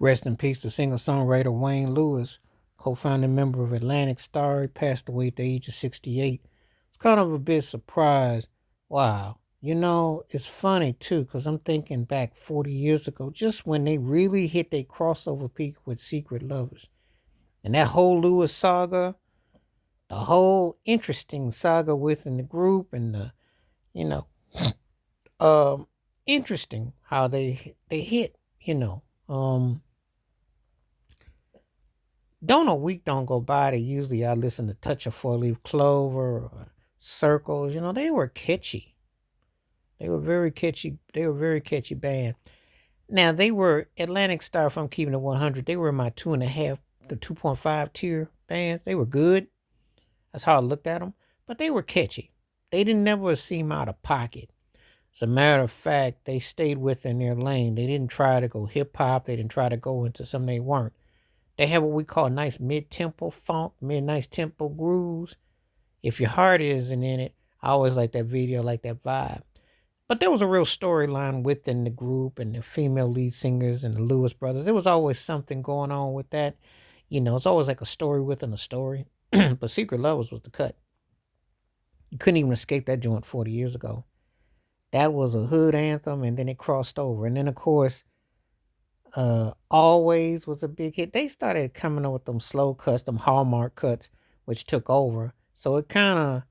Rest in peace to singer-songwriter Wayne Lewis, co-founding member of Atlantic Starr. He passed away at the age of 68. It's kind of a bit surprised. Wow. It's funny too, because I'm thinking back 40 years ago, just when they really hit their crossover peak with Secret Lovers. And that whole Lewis saga, the whole interesting saga within the group, and you know, um, interesting how they hit, Don't a week don't go by that usually I listen to Touch a Four Leaf Clover or Circles. They were catchy. They were very catchy. They were a very catchy band. Now they were Atlantic Starr, if I'm keeping it 100. They were my 2.5 to 2.5 tier bands. They were good. That's how I looked at them. But they were catchy. They didn't never seem out of pocket. As a matter of fact, they stayed within their lane. They didn't try to go hip hop. They didn't try to go into something they weren't. They have what we call nice mid-tempo funk, nice tempo grooves. If your heart isn't in it, I always like that video, like that vibe. But there was a real storyline within the group and the female lead singers and the Lewis brothers. There was always something going on with that. It's always like a story within a story. But Secret Lovers was the cut. You couldn't even escape that joint 40 years ago. That was a hood anthem, and then it crossed over. And then, of course, Always was a big hit. They started coming up with them slow cuts, them Hallmark cuts, which took over. So it kind of,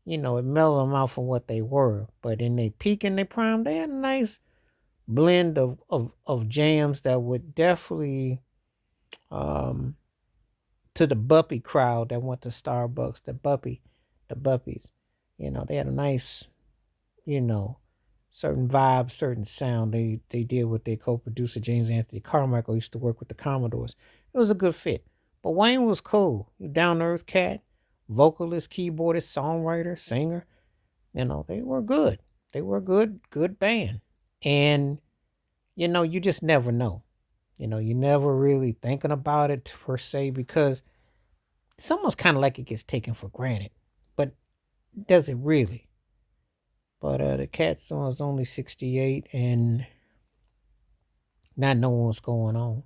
it mellowed them out from what they were. But in their peak and their prime, they had a nice blend of jams that would definitely, um, to the Buppy crowd that went to Starbucks, the Buppies, they had a nice, you know, certain vibe, certain sound. They did with their co-producer James Anthony Carmichael used to work with the Commodores. It was a good fit. But Wayne was cool. Down to earth cat, vocalist, keyboardist, songwriter, singer. They were good. They were a good band. And you just never know. You never really thinking about it per se because it's almost kind of like it gets taken for granted. But does it really? But the cat song is only 68 and not knowing what's going on,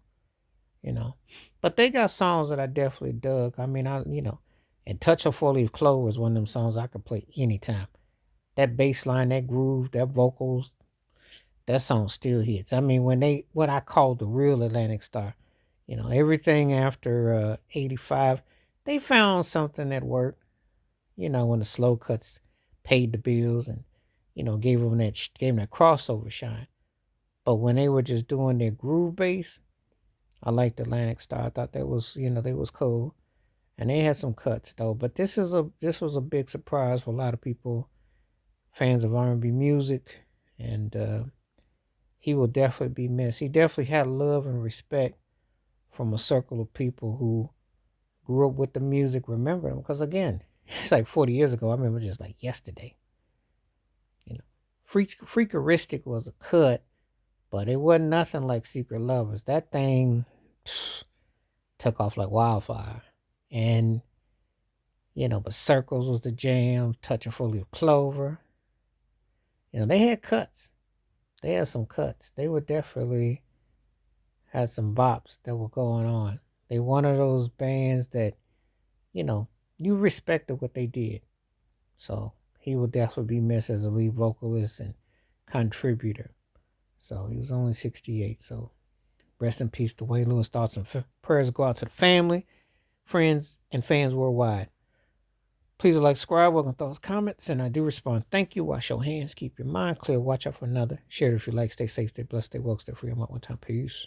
you know. But they got songs that I definitely dug. I mean, and Touch a Four Leaf Clover is one of them songs I could play anytime. That bass line, that groove, that vocals, that song still hits. I mean, what I call the real Atlantic Starr, everything after 85, they found something that worked, when the slow cuts paid the bills and, gave them that crossover shine. But when they were just doing their groove bass, I liked Atlantic Starr. I thought that was, they was cool. And they had some cuts though. But this was a big surprise for a lot of people, fans of R&B music, and he will definitely be missed. He definitely had love and respect from a circle of people who grew up with the music, remember him. Because again, it's like 40 years ago. I remember just like yesterday. Freakeristic was a cut, but it wasn't nothing like Secret Lovers. That thing took off like wildfire. And, but Circles was the jam, Touch a Four Leaf Clover. They had cuts. They had some cuts. They were definitely had some bops that were going on. They one of those bands that, you respected what they did. So he will definitely be missed as a lead vocalist and contributor. So he was only 68. So rest in peace to Wayne Lewis. Thoughts and prayers go out to the family, friends, and fans worldwide. Please like, subscribe, welcome thoughts, comments, and I do respond. Thank you. Wash your hands. Keep your mind clear. Watch out for another. Share it if you like. Stay safe, stay blessed, stay woke, stay free. I'm out one time. Peace.